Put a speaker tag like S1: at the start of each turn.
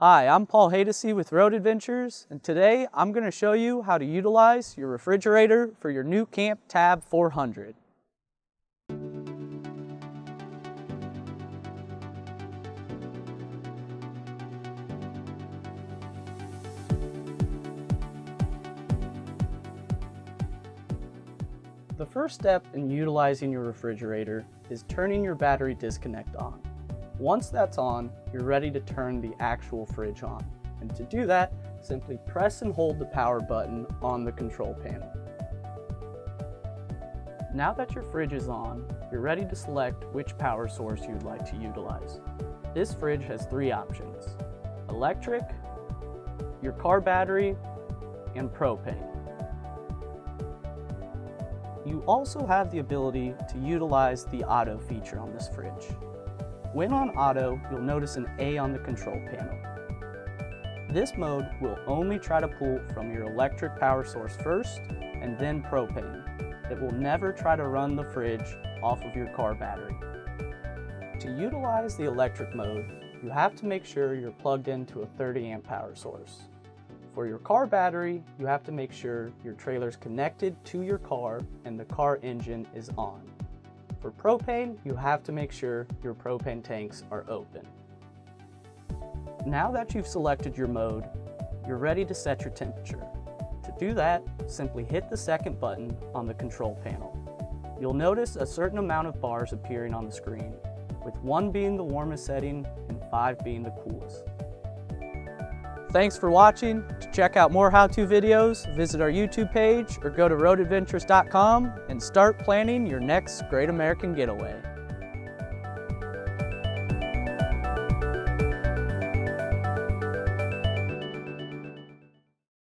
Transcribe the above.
S1: Hi, I'm Paul Haydocy with Road Adventures, and today I'm going to show you how to utilize your refrigerator for your new Camp Tab 400. The first step in utilizing your refrigerator is turning your battery disconnect on. Once that's on, you're ready to turn the actual fridge on. And to do that, simply press and hold the power button on the control panel. Now that your fridge is on, you're ready to select which power source you'd like to utilize. This fridge has three options: electric, your car battery, and propane. You also have the ability to utilize the auto feature on this fridge. When on auto, you'll notice an A on the control panel. This mode will only try to pull from your electric power source first and then propane. It will never try to run the fridge off of your car battery. To utilize the electric mode, you have to make sure you're plugged into a 30 amp power source. For your car battery, you have to make sure your trailer's connected to your car and the car engine is on. For propane, you have to make sure your propane tanks are open. Now that you've selected your mode, you're ready to set your temperature. To do that, simply hit the second button on the control panel. You'll notice a certain amount of bars appearing on the screen, with 1 being the warmest setting and 5 being the coolest. Thanks for watching. To check out more how-to videos, visit our YouTube page or go to roadadventures.com and start planning your next Great American Getaway.